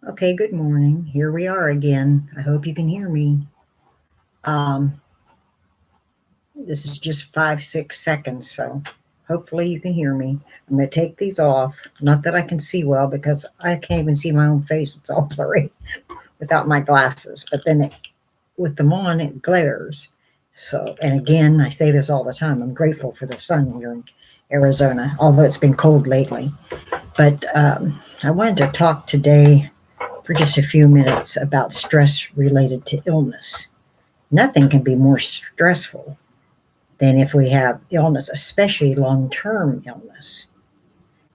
Okay, good morning. Here we are again. I hope you can hear me. Um, this is just 5, 6 seconds, so hopefully you can hear me. I'm going to take these off. Not that I can see well because I can't even see my own face. It's all blurry without my glasses. But then with them on, it glares. So, and again, I say this all the time. I'm grateful for the sun here in Arizona, although it's been cold lately. But I wanted to talk today for just a few minutes about stress related to illness. Nothing can be more stressful than if we have illness, especially long term illness.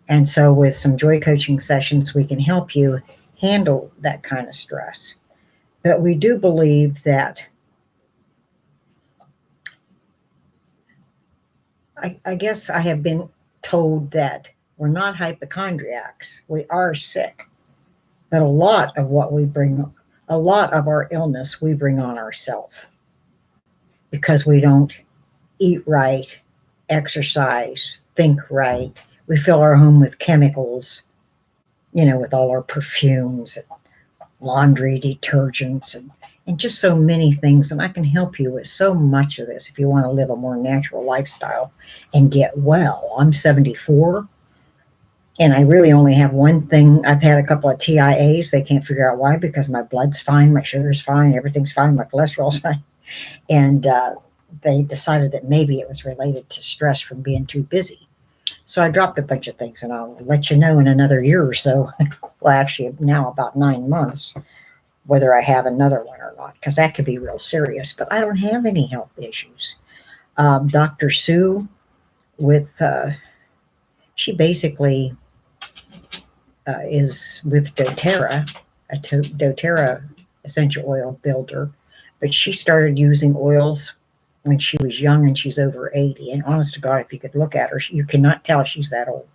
And so, with some joy coaching sessions, we can help you handle that kind of stress. But we do believe that, I guess I have been told that we're not hypochondriacs, we are sick. But a lot of our illness we bring on ourselves because we don't eat right, exercise, think right. We fill our home with chemicals, with all our perfumes and laundry detergents and just so many things. And I can help you with so much of this if you want to live a more natural lifestyle and get well. I'm 74 and I really only have one thing. I've had a couple of TIAs. They can't figure out why because my blood's fine, my sugar's fine, everything's fine, my cholesterol's fine. And they decided that maybe it was related to stress from being too busy. So I dropped a bunch of things and I'll let you know in another year or so. Well, actually, now about 9 months, whether I have another one or not, because that could be real serious. But I don't have any health issues. Dr. Sue, with she basically is with doTERRA, a doTERRA essential oil builder, but she started using oils when she was young and she's over 80. And honest to God, if you could look at her, you cannot tell she's that old.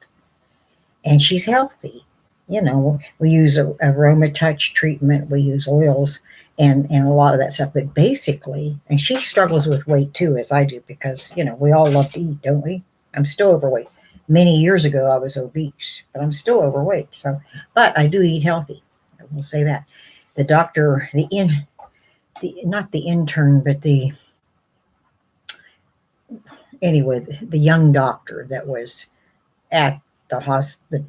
And she's healthy. We use aroma touch treatment, we use oils and a lot of that stuff. But basically, and she struggles with weight too, as I do, because, we all love to eat, don't we? I'm still overweight. Many years ago, I was obese, but I'm still overweight. So, but I do eat healthy. I will say that. The doctor, not the intern, but the young doctor that was at the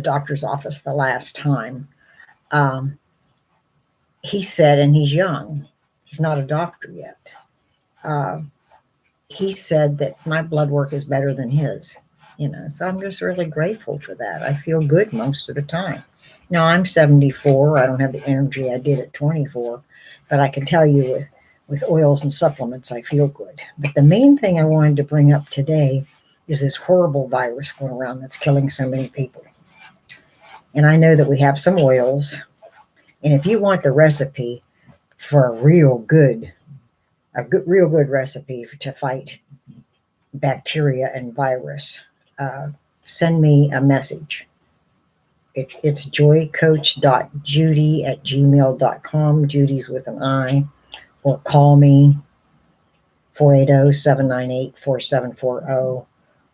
doctor's office the last time, um, he said, and he's young, he's not a doctor yet. Uh, he said that my blood work is better than his, so I'm just really grateful for that. I feel good most of the time. Now I'm 74. I don't have the energy I did at 24, but I can tell you with oils and supplements, I feel good. But the main thing I wanted to bring up today is this horrible virus going around that's killing so many people. And I know that we have some oils, and if you want the recipe for real good recipe to fight bacteria and virus, send me a message. It's joycoach.judy@gmail.com. Judy's with an I. Or call me 480-798-4740.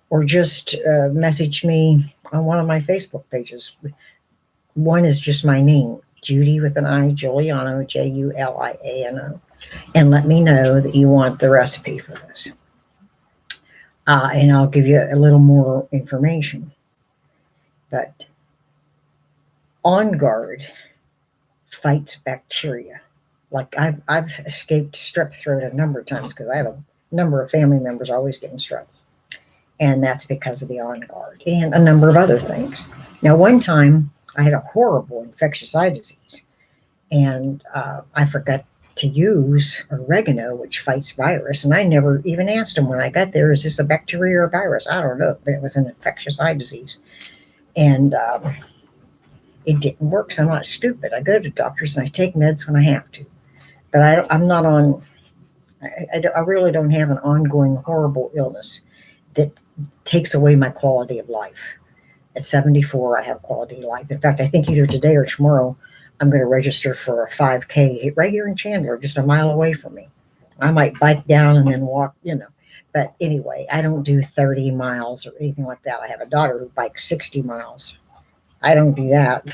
Or just message me on one of my Facebook pages. One is just my name, Judy with an I, Juliano, Juliano. And let me know that you want the recipe for this. And I'll give you a little more information. But On Guard fights bacteria. Like I've escaped strep throat a number of times because I have a number of family members always getting strep. And that's because of the On Guard and a number of other things. Now, one time I had a horrible infectious eye disease, and I forgot to use oregano, which fights virus. And I never even asked him when I got there, is this a bacteria or a virus? I don't know, but it was an infectious eye disease. And it didn't work, so I'm not stupid. I go to doctors and I take meds when I have to. But I'm not on, I really don't have an ongoing horrible illness that takes away my quality of life. At 74, I have quality of life. In fact, I think either today or tomorrow, I'm going to register for a 5K right here in Chandler, just a mile away from me. I might bike down and then walk, But anyway, I don't do 30 miles or anything like that. I have a daughter who bikes 60 miles I don't do that.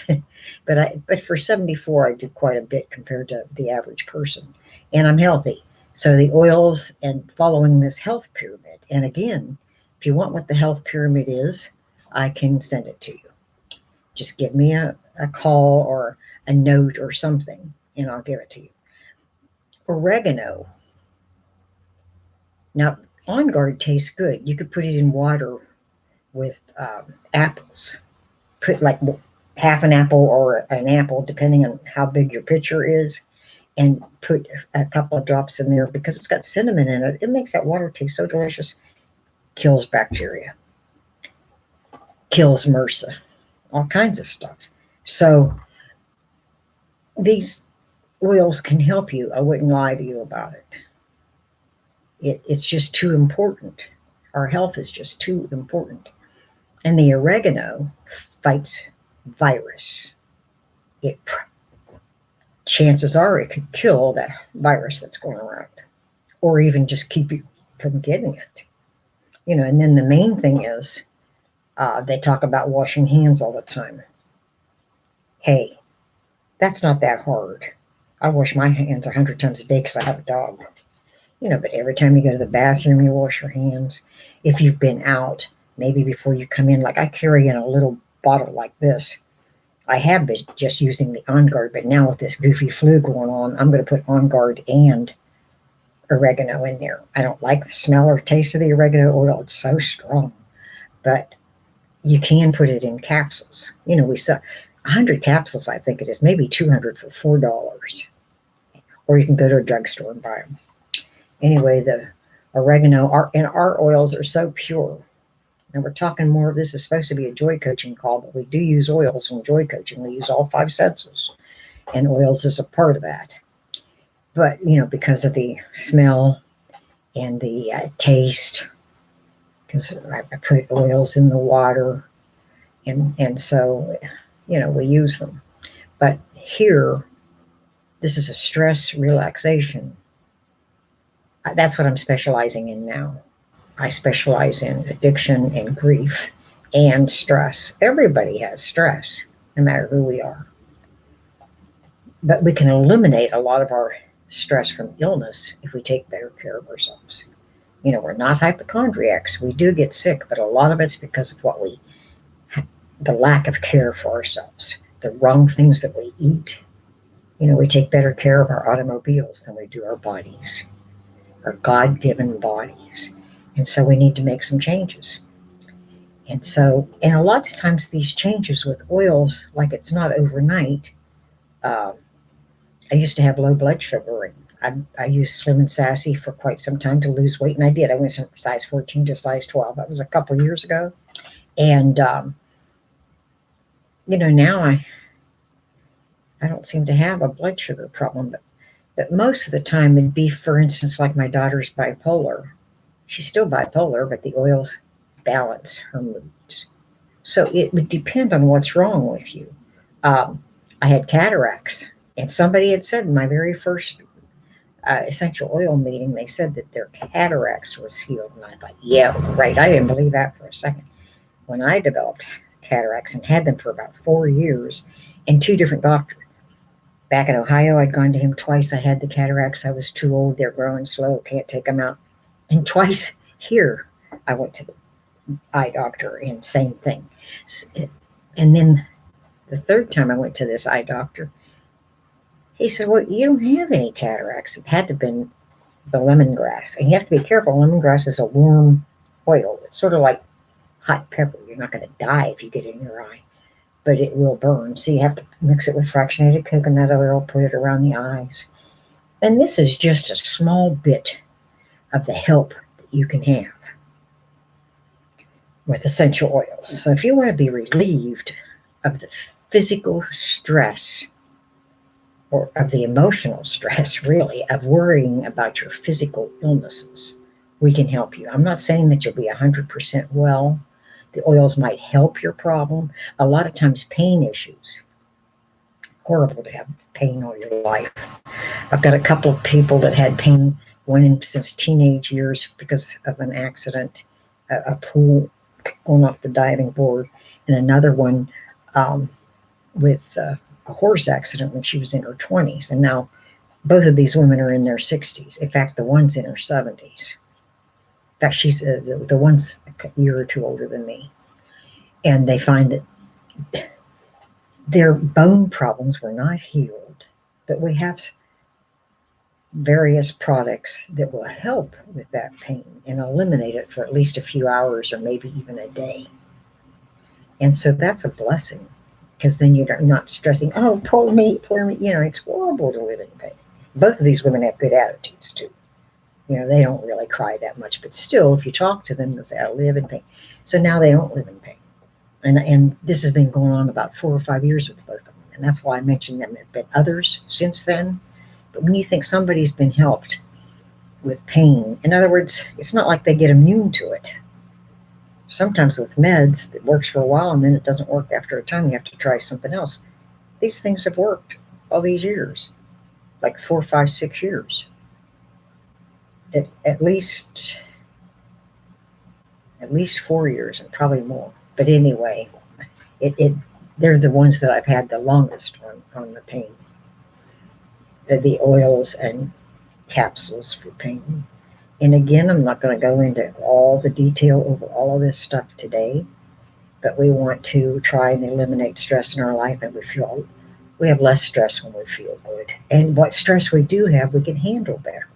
But for 74, I do quite a bit compared to the average person. And I'm healthy. So the oils and following this health pyramid. And again, if you want what the health pyramid is, I can send it to you. Just give me a call or a note or something, and I'll give it to you. Oregano. Now, On Guard tastes good. You could put it in water with apples. Put like half an apple or an apple, depending on how big your pitcher is, and put a couple of drops in there because it's got cinnamon in it. It makes that water taste so delicious. Kills bacteria, kills MRSA, all kinds of stuff. So these oils can help you. I wouldn't lie to you about it. It's just too important. Our health is just too important. And the oregano fights virus. Chances are it could kill that virus that's going around, or even just keep you from getting it. And then the main thing is they talk about washing hands all the time. Hey, that's not that hard. I wash my hands 100 times a day because I have a dog. But every time you go to the bathroom, you wash your hands. If you've been out, maybe before you come in, like I carry in a little bottle like this. I have been just using the On Guard, but now with this goofy flu going on, I'm going to put On Guard and oregano in there. I don't like the smell or taste of the oregano oil. It's so strong. But you can put it in capsules. We sell 100 capsules, I think it is, maybe 200 for $4. Or you can go to a drugstore and buy them. Anyway, the oregano and our oils are so pure. And we're talking more, this is supposed to be a joy coaching call, but we do use oils in joy coaching. We use all 5 senses, and oils is a part of that. But, because of the smell and the taste, because I put oils in the water, and so, we use them. But here, this is a stress relaxation. That's what I'm specializing in now. I specialize in addiction and grief and stress. Everybody has stress, no matter who we are. But we can eliminate a lot of our stress from illness if we take better care of ourselves. We're not hypochondriacs. We do get sick, but a lot of it's because of the lack of care for ourselves, the wrong things that we eat. We take better care of our automobiles than we do our bodies, our God-given bodies. And so we need to make some changes. And a lot of times these changes with oils, like it's not overnight. I used to have low blood sugar, and I used Slim and Sassy for quite some time to lose weight, and I did. I went from size 14 to size 12. That was a couple of years ago. And, now I don't seem to have a blood sugar problem, but most of the time it'd be, for instance, like my daughter's bipolar. She's still bipolar, but the oils balance her moods. So it would depend on what's wrong with you. I had cataracts, and somebody had said in my very first essential oil meeting, they said that their cataracts was healed. And I thought, yeah, right. I didn't believe that for a second. When I developed cataracts and had them for about 4 years, and 2 different doctors. Back in Ohio, I'd gone to him twice. I had the cataracts. I was too old. They're growing slow. Can't take them out. And twice here, I went to the eye doctor, and same thing. And then the third time I went to this eye doctor, he said, well, you don't have any cataracts. It had to have been the lemongrass. And you have to be careful. Lemongrass is a warm oil. It's sort of like hot pepper. You're not going to die if you get it in your eye, but it will burn. So you have to mix it with fractionated coconut oil, put it around the eyes. And this is just a small bit of the help that you can have with essential oils. So if you want to be relieved of the physical stress, or of the emotional stress, really, of worrying about your physical illnesses, we can help you. I'm not saying that you'll be 100% well. The oils might help your problem. A lot of times pain issues. Horrible to have pain all your life. I've got a couple of people that had pain, one since teenage years because of an accident, a pool going off the diving board, and another one um, with a horse accident when she was in her 20s. And now both of these women are in their 60s. In fact, the one's in her 70s. In fact, she's the one's a year or two older than me. And they find that their bone problems were not healed, but we have various products that will help with that pain and eliminate it for at least a few hours or maybe even a day. And so that's a blessing because then you're not stressing, oh, poor me, poor me. It's horrible to live in pain. Both of these women have good attitudes too. They don't really cry that much, but still, if you talk to them, they'll say, I live in pain. So now they don't live in pain. And this has been going on about 4 or 5 years with both of them. And that's why I mentioned them. There have been others since then. But when you think somebody's been helped with pain, in other words, it's not like they get immune to it. Sometimes with meds, it works for a while and then it doesn't work after a time. You have to try something else. These things have worked all these years, like 4, 5, 6 years. At least 4 years and probably more. But anyway, they're the ones that I've had the longest on the pain. The oils and capsules for pain. And again, I'm not going to go into all the detail over all of this stuff today, but we want to try and eliminate stress in our life, and we have less stress when we feel good. And what stress we do have, we can handle better.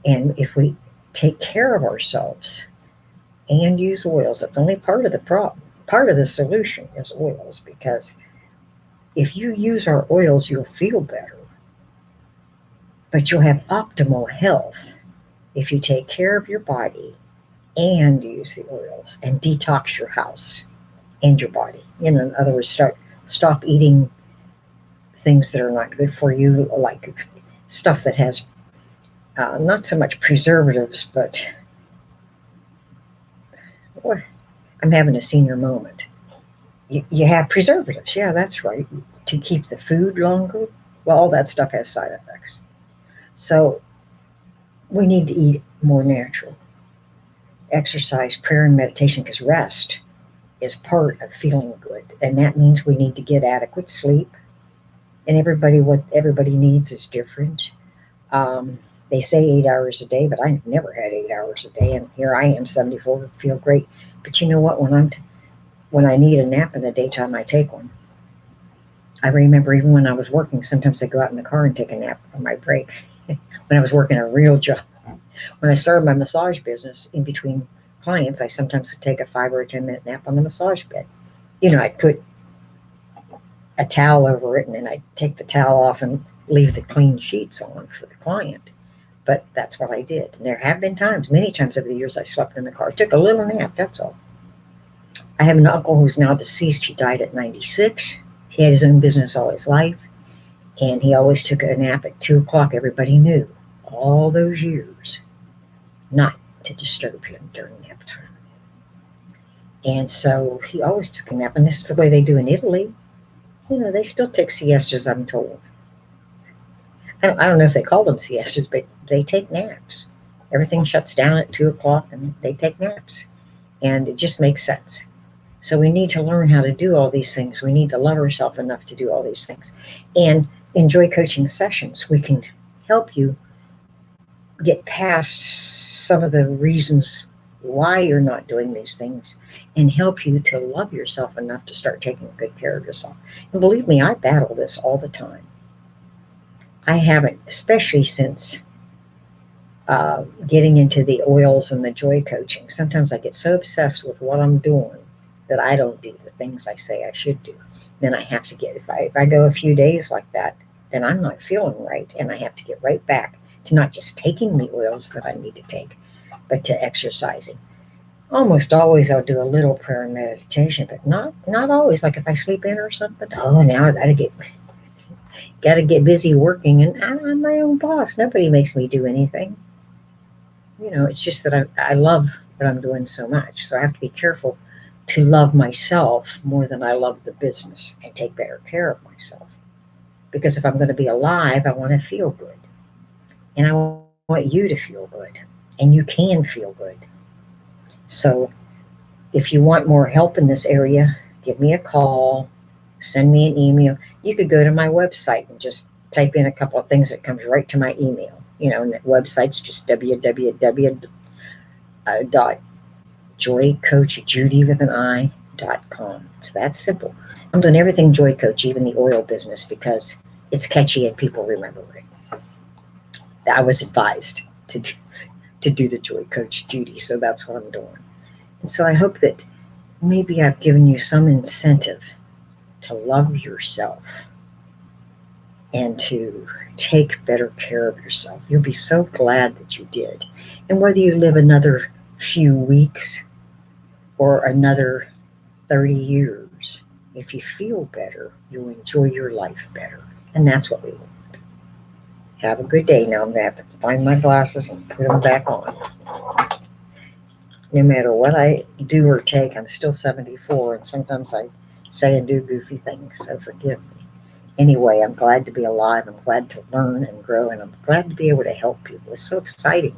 And if we take care of ourselves and use oils, that's only part of the problem. Part of the solution is oils, because if you use our oils, you'll feel better. But you'll have optimal health if you take care of your body and use the oils and detox your house and your body. In other words, stop eating things that are not good for you, like stuff that has not so much preservatives, but I'm having a senior moment. You have preservatives. Yeah, that's right. To keep the food longer. Well, all that stuff has side effects. So we need to eat more natural. Exercise, prayer, and meditation, because rest is part of feeling good. And that means we need to get adequate sleep. And what everybody needs is different. They say 8 hours a day, but I've never had 8 hours a day. And here I am, 74, feel great. But you know what? When I need a nap in the daytime, I take one. I remember even when I was working, sometimes I'd go out in the car and take a nap on my break. When I was working a real job. When I started my massage business, in between clients, I sometimes would take a 5 or a 10-minute nap on the massage bed. I'd put a towel over it, and then I'd take the towel off and leave the clean sheets on for the client. But that's what I did. And there have been many times over the years, I slept in the car. I took a little nap, that's all. I have an uncle who's now deceased. He died at 96. He had his own business all his life. And he always took a nap at 2 o'clock. Everybody knew all those years not to disturb him during nap time. And so he always took a nap. And this is the way they do in Italy. They still take siestas, I'm told. I don't know if they call them siestas, but they take naps. Everything shuts down at 2 o'clock and they take naps. And it just makes sense. So we need to learn how to do all these things. We need to love ourselves enough to do all these things. And enjoy coaching sessions. We can help you get past some of the reasons why you're not doing these things and help you to love yourself enough to start taking good care of yourself. And believe me, I battle this all the time. I haven't, especially since getting into the oils and the joy coaching. Sometimes I get so obsessed with what I'm doing that I don't do the things I say I should do. Then I have to if I go a few days like that, then I'm not feeling right. And I have to get right back to not just taking the oils that I need to take, but to exercising. Almost always I'll do a little prayer and meditation, but not always. Like if I sleep in or something, now I gotta get busy working, and I'm my own boss. Nobody makes me do anything. It's just that I love what I'm doing so much. So I have to be careful to love myself more than I love the business and take better care of myself. Because if I'm going to be alive, I want to feel good. And I want you to feel good. And you can feel good. So if you want more help in this area, give me a call, send me an email. You could go to my website and just type in a couple of things that comes right to my email. And that website's just www.joycoachjudy.com. It's that simple. I'm doing everything Joy Coach, even the oil business, because it's catchy and people remember it. I was advised to do the Joy Coach Judy, so that's what I'm doing. And so I hope that maybe I've given you some incentive to love yourself and to take better care of yourself. You'll be so glad that you did. And whether you live another few weeks or another 30 years, if you feel better, you'll enjoy your life better. And that's what we want. Have a good day. Now I'm going to have to find my glasses and put them back on. No matter what I do or take, I'm still 74, and sometimes I say and do goofy things, so forgive me. Anyway, I'm glad to be alive. I'm glad to learn and grow, and I'm glad to be able to help people. It's so exciting